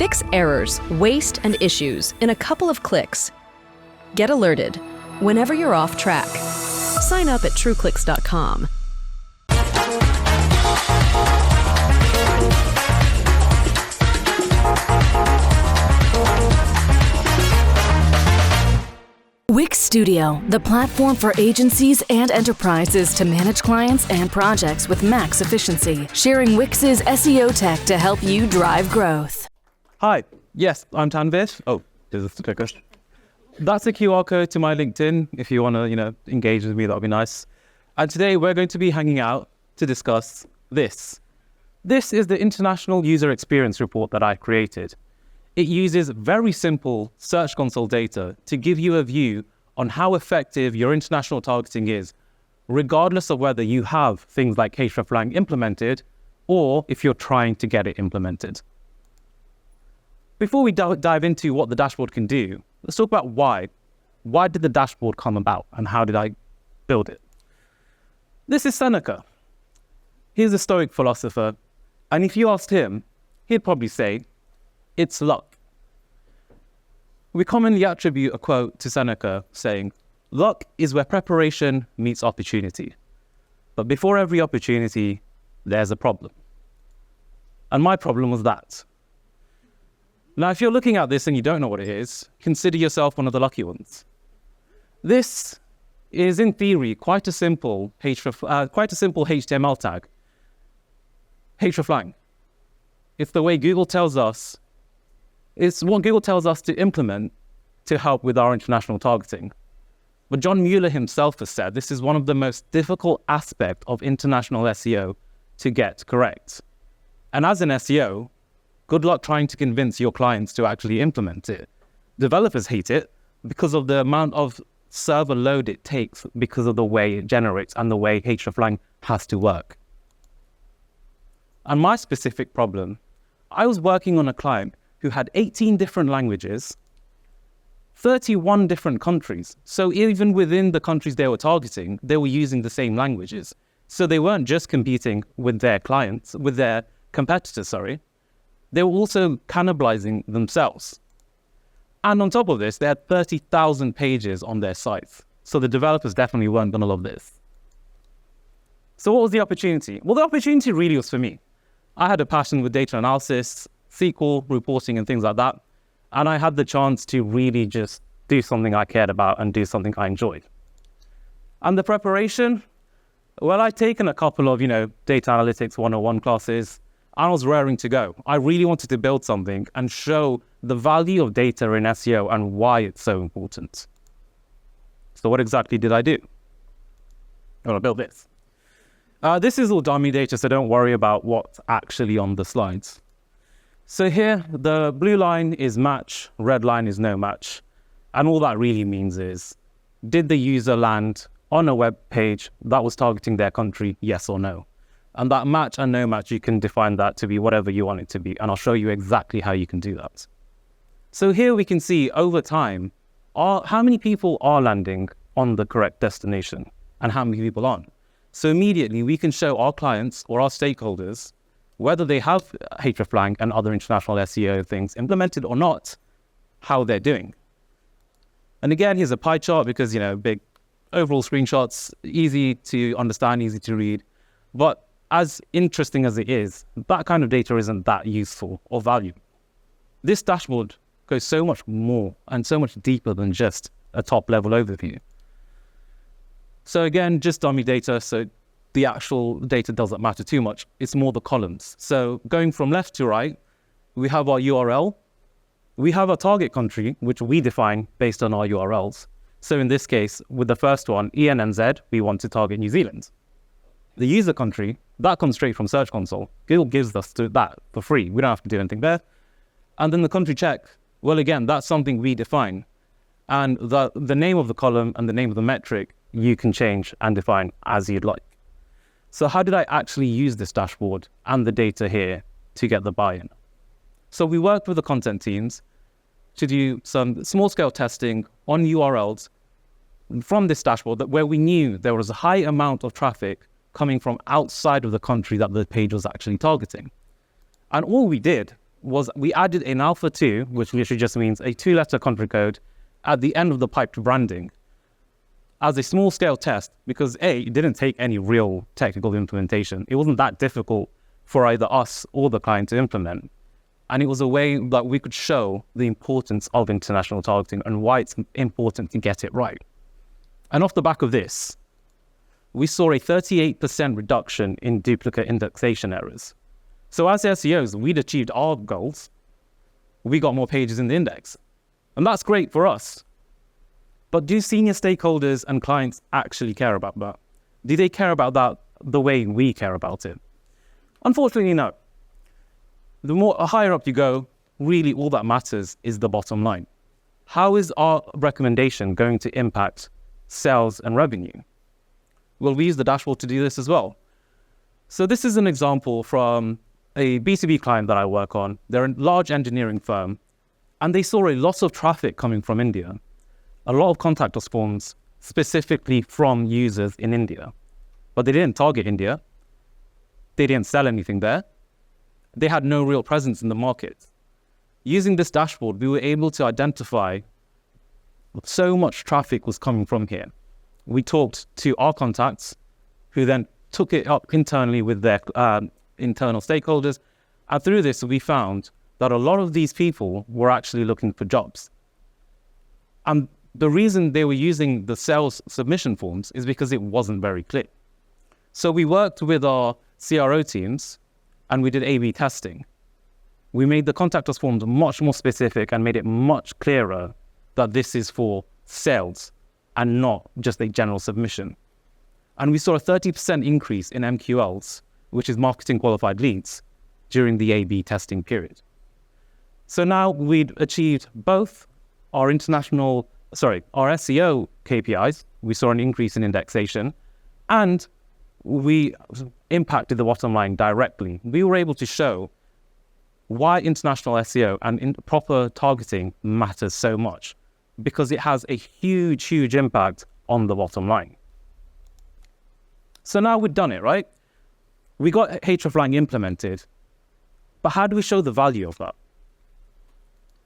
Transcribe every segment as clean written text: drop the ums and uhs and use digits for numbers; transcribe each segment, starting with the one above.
Fix errors, waste, and issues in a couple of clicks. Get alerted whenever you're off track. Sign up at trueclicks.com. Wix Studio, the platform for agencies and enterprises to manage clients and projects with max efficiency, sharing Wix's SEO tech to help you drive growth. Hi, yes, I'm Tanvir. Oh, there's a sticker. That's a QR code to my LinkedIn. If you want to, engage with me, that would be nice. And today we're going to be hanging out to discuss this. This is the International User Experience Report that I created. It uses very simple Search Console data to give you a view on how effective your international targeting is, regardless of whether you have things like Hreflang implemented or if you're trying to get it implemented. Before we dive into what the dashboard can do, let's talk about why. Why did the dashboard come about and how did I build it? This is Seneca. He's a Stoic philosopher, and if you asked him, he'd probably say, it's luck. We commonly attribute a quote to Seneca saying, luck is where preparation meets opportunity. But before every opportunity, there's a problem. And my problem was that. Now, if you're looking at this and you don't know what it is, consider yourself one of the lucky ones. This is, in theory, quite a simple HTML tag. Hreflang. It's the way Google tells us. It's what Google tells us to implement to help with our international targeting. But John Mueller himself has said this is one of the most difficult aspects of international SEO to get correct. And as an SEO, good luck trying to convince your clients to actually implement it. Developers hate it because of the amount of server load it takes because of the way it generates and the way Hreflang has to work. And my specific problem, I was working on a client who had 18 different languages, 31 different countries. So even within the countries they were targeting, they were using the same languages. So they weren't just competing with their competitors. They were also cannibalizing themselves. And on top of this, they had 30,000 pages on their sites. So the developers definitely weren't going to love this. So what was the opportunity? Well, the opportunity really was for me. I had a passion with data analysis, SQL, reporting, and things like that. And I had the chance to really just do something I cared about and do something I enjoyed. And the preparation, well, I'd taken a couple of, data analytics 101 classes, and I was raring to go. I really wanted to build something and show the value of data in SEO and why it's so important. So what exactly did I do? I built this. This is all dummy data, so don't worry about what's actually on the slides. So here, the blue line is match, red line is no match. And all that really means is, did the user land on a web page that was targeting their country, yes or no? And that match and no match, you can define that to be whatever you want it to be. And I'll show you exactly how you can do that. So here we can see over time, how many people are landing on the correct destination and how many people aren't. So immediately we can show our clients or our stakeholders whether they have Hreflang and other international SEO things implemented or not, how they're doing. And again, here's a pie chart because, big overall screenshots, easy to understand, easy to read. But as interesting as it is, that kind of data isn't that useful or valuable. This dashboard goes so much more and so much deeper than just a top-level overview. So again, just dummy data, so the actual data doesn't matter too much. It's more the columns. So going from left to right, we have our URL. We have a target country, which we define based on our URLs. So in this case, with the first one, ENNZ, we want to target New Zealand. The user country, that comes straight from Search Console. Google gives us that for free. We don't have to do anything there. And then the country check, well, again, that's something we define. And the name of the column and the name of the metric, you can change and define as you'd like. So how did I actually use this dashboard and the data here to get the buy-in? So we worked with the content teams to do some small-scale testing on URLs from this dashboard where we knew there was a high amount of traffic coming from outside of the country that the page was actually targeting. And all we did was we added an alpha 2, which literally just means a 2-letter country code at the end of the piped branding as a small scale test, because it didn't take any real technical implementation. It wasn't that difficult for either us or the client to implement. And it was a way that we could show the importance of international targeting and why it's important to get it right. And off the back of this, we saw a 38% reduction in duplicate indexation errors. So as SEOs, we'd achieved our goals. We got more pages in the index. And that's great for us. But do senior stakeholders and clients actually care about that? Do they care about that the way we care about it? Unfortunately, no. The more higher up you go, really all that matters is the bottom line. How is our recommendation going to impact sales and revenue? Well, we use the dashboard to do this as well. So this is an example from a B2B client that I work on. They're a large engineering firm, and they saw a lot of traffic coming from India. A lot of contact us forms specifically from users in India. But they didn't target India. They didn't sell anything there. They had no real presence in the market. Using this dashboard, we were able to identify so much traffic was coming from here. We talked to our contacts, who then took it up internally with their internal stakeholders. And through this, we found that a lot of these people were actually looking for jobs. And the reason they were using the sales submission forms is because it wasn't very clear. So we worked with our CRO teams and we did A/B testing. We made the contact us forms much more specific and made it much clearer that this is for sales and not just a general submission. And we saw a 30% increase in MQLs, which is marketing qualified leads, during the A/B testing period. So now we'd achieved both our SEO KPIs. We saw an increase in indexation, and we impacted the bottom line directly. We were able to show why international SEO and proper targeting matters so much, because it has a huge, huge impact on the bottom line. So now we've done it, right? We got Hreflang implemented, but how do we show the value of that?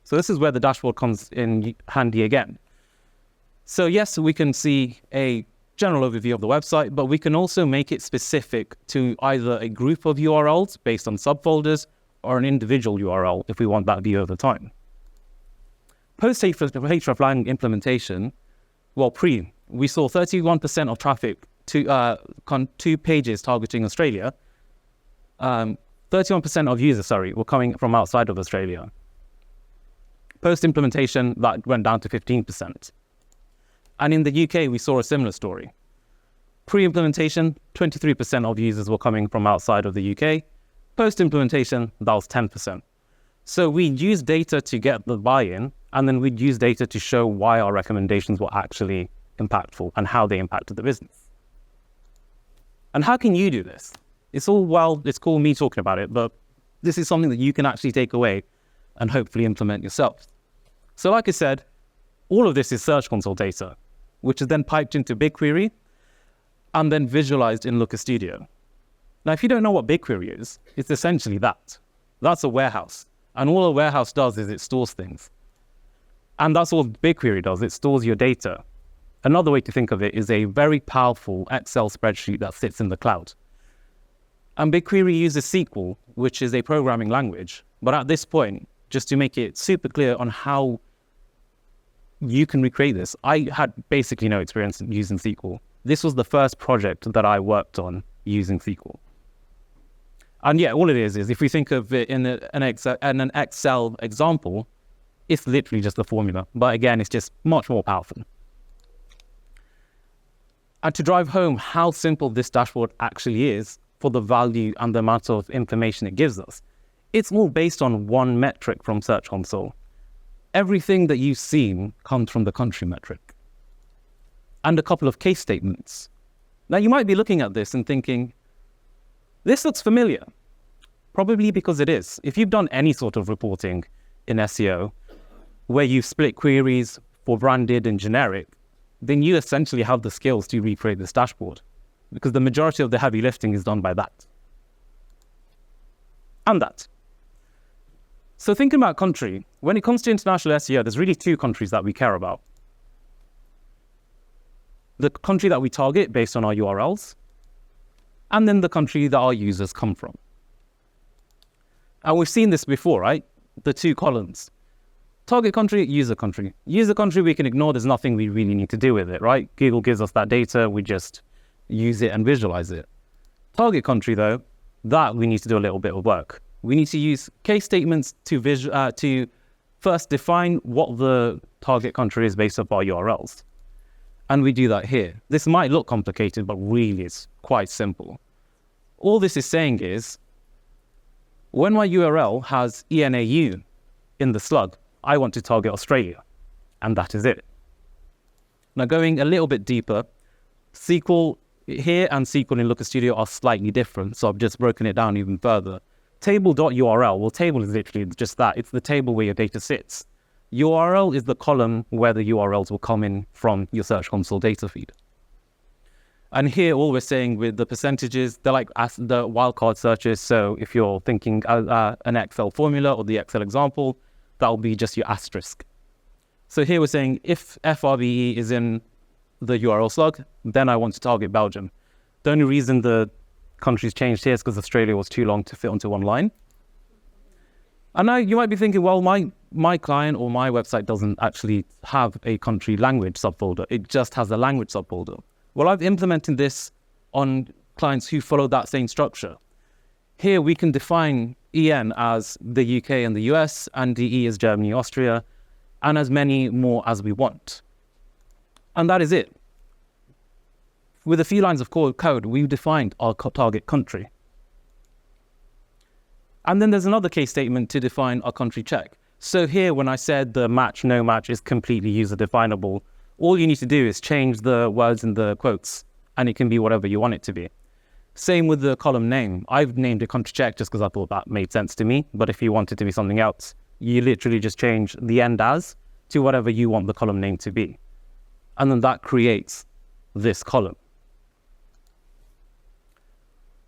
So this is where the dashboard comes in handy again. So yes, we can see a general overview of the website, but we can also make it specific to either a group of URLs based on subfolders or an individual URL if we want that view over time. Post Hreflang implementation, we saw 31% of traffic to pages targeting Australia. 31% of users, were coming from outside of Australia. Post-implementation, that went down to 15%. And in the UK, we saw a similar story. Pre-implementation, 23% of users were coming from outside of the UK. Post-implementation, that was 10%. So we'd use data to get the buy-in, and then we'd use data to show why our recommendations were actually impactful and how they impacted the business. And how can you do this? It's cool me talking about it, but this is something that you can actually take away and hopefully implement yourself. So like I said, all of this is Search Console data, which is then piped into BigQuery and then visualized in Looker Studio. Now, if you don't know what BigQuery is, it's essentially that. That's a warehouse. And all a warehouse does is it stores things. And that's all BigQuery does. It stores your data. Another way to think of it is a very powerful Excel spreadsheet that sits in the cloud. And BigQuery uses SQL, which is a programming language. But at this point, just to make it super clear on how you can recreate this, I had basically no experience in using SQL. This was the first project that I worked on using SQL. And yeah, all it is if we think of it in an Excel example, it's literally just a formula. But again, it's just much more powerful. And to drive home how simple this dashboard actually is for the value and the amount of information it gives us, it's all based on one metric from Search Console. Everything that you've seen comes from the country metric. And a couple of case statements. Now, you might be looking at this and thinking, this looks familiar. Probably because it is. If you've done any sort of reporting in SEO, where you've split queries for branded and generic, then you essentially have the skills to recreate this dashboard, because the majority of the heavy lifting is done by that. And that. So thinking about country, when it comes to international SEO, there's really two countries that we care about. The country that we target based on our URLs, and then the country that our users come from. And we've seen this before, right? The two columns. Target country, user country. User country we can ignore, there's nothing we really need to do with it, right? Google gives us that data, we just use it and visualize it. Target country though, that we need to do a little bit of work. We need to use case statements to first define what the target country is based off our URLs. And we do that here. This might look complicated, but really it's quite simple. All this is saying is, when my URL has ENAU in the slug, I want to target Australia, and that is it. Now going a little bit deeper, SQL here and SQL in Looker Studio are slightly different, so I've just broken it down even further. Table.url, well, table is literally just that. It's the table where your data sits. URL is the column where the URLs will come in from your Search Console data feed. And here, all we're saying with the percentages, they're like the wildcard searches. So if you're thinking an Excel formula or the Excel example, that'll be just your asterisk. So here we're saying if FRBE is in the URL slug, then I want to target Belgium. The only reason the country's changed here is because Australia was too long to fit onto one line. And now you might be thinking, well, my client or my website doesn't actually have a country language subfolder. It just has a language subfolder. Well, I've implemented this on clients who follow that same structure. Here we can define EN as the UK and the US, and DE as Germany, Austria, and as many more as we want. And that is it. With a few lines of code, we've defined our target country. And then there's another case statement to define our country check. So here, when I said the match, no match is completely user definable, all you need to do is change the words in the quotes, and it can be whatever you want it to be. Same with the column name. I've named it country check just because I thought that made sense to me. But if you want it to be something else, you literally just change the end as to whatever you want the column name to be. And then that creates this column.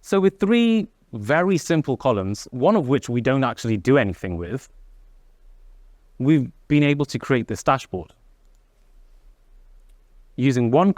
So with three very simple columns, one of which we don't actually do anything with, we've been able to create this dashboard using one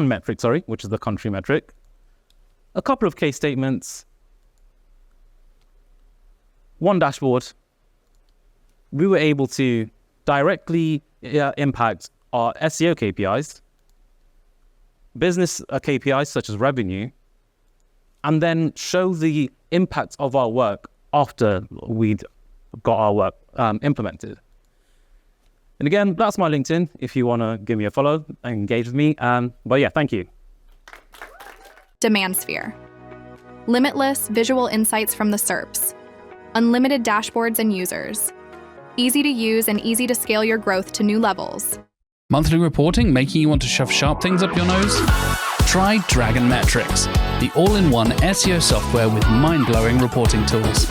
metric, which is the country metric, a couple of case statements, one dashboard. We were able to directly impact our SEO KPIs, business KPIs such as revenue, and then show the impact of our work after we'd got our work implemented. And again, that's my LinkedIn if you want to give me a follow and engage with me. But yeah, thank you. Demand sphere. Limitless visual insights from the SERPs. Unlimited dashboards and users. Easy to use and easy to scale your growth to new levels. Monthly reporting making you want to shove sharp things up your nose? Try Dragon Metrics, the all-in-one SEO software with mind-blowing reporting tools.